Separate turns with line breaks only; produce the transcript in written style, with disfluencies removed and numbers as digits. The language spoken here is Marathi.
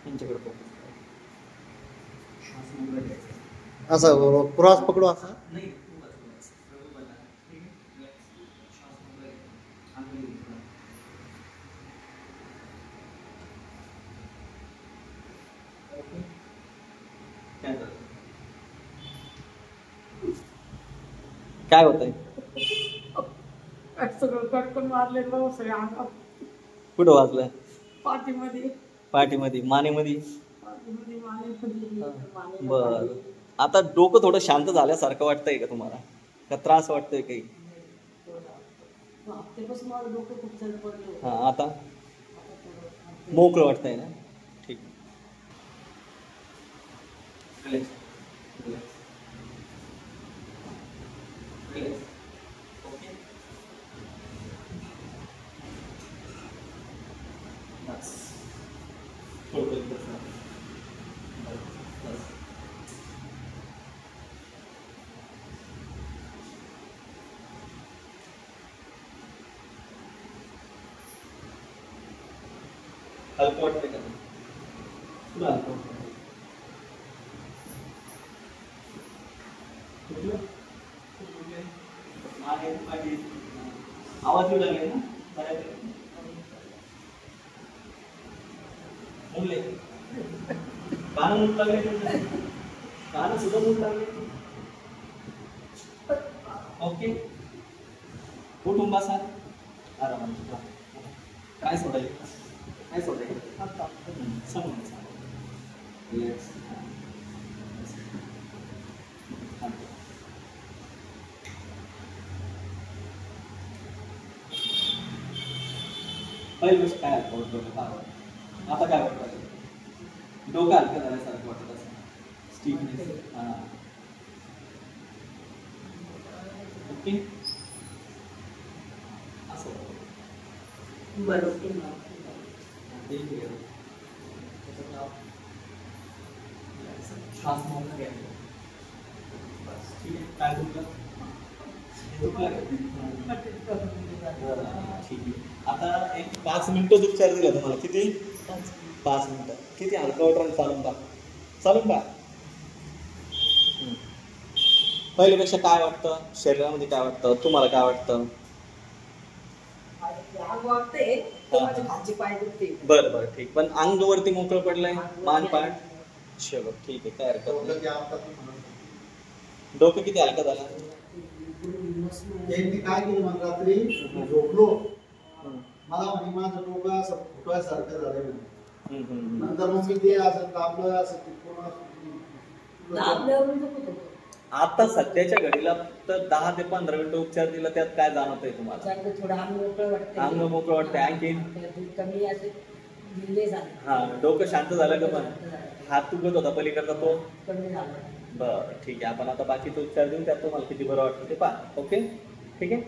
यांच्याकडे फोकस असा क्रॉस पकडू असा नाही काय होतंय
सगळं कटकन मारले सगळे अंगात.
कुठं वाजलंय
पाठीमध्ये
पाठीमध्ये मानेमध्ये
मानेमध्ये
बर आता डोकं थोडं शांत झाल्यासारखं वाटतंय का तुम्हाला का त्रास वाटतोय काही
हप्त्यापासून माझं डोकं खूप जड पडलं.
हा आता मोकळं वाटतंय ना ठीक Relax. Relax. Relax. Okay. Bas. थोडं बस. बस. हलकं वाटतंय का तुला हलकं वाटतंय आवाज येऊ लागले ना मुले कान मूठ लागले कान सुद्धा मूठ लागले ओके कुटुंब बसा आरामात काय सोडायचं काय सोडायचं समोर रिलॅक्स पहिली गोष्ट काय हलकं वाटतं आता काय वाटतं डोकं हलकं झाल्यासारखं वाटत असं स्टिफनेस हां ओके असं
बरोबर
श्वास मोठा घ्यायचा बस ठीक आहे काय दुखलं ठीक आहे आता एक 5 मिनिटं उपचार दिला तुम्हाला किती 5 मिनिटं किती हलका वाटून चालून का पहिल्यापेक्षा काय वाटतं शरीरामध्ये काय वाटतं तुम्हाला काय वाटतं बरं बरं ठीक पण अंग वरती मोकळं पडलंय मान पाठ चलो ठीक आहे काय हरकत नाही डोकं किती हलकं झालं
मी काय केलं मग रात्री झोपलो मला म्हणजे माझं डोकं असं फुटवायसारखं झालं नंतर मग मी ते असं कापलं असं
आता सध्याच्या घडीला तर 10 ते 15 मिनिटं उपचार दिला त्यात काय जाणवतंय तुम्हाला
थोडं अंग
मोकळं वाटतंय आणखी
कमी असे
हा डोकं शांत झालं का पण हात दुखत होता पलीकडचा तो
कमी झालं.
बरं ठीक आहे आपण आता बाकीचा उपचार देऊन त्यात तुम्हाला किती बरं वाटतं ते पहा ओके ठीक आहे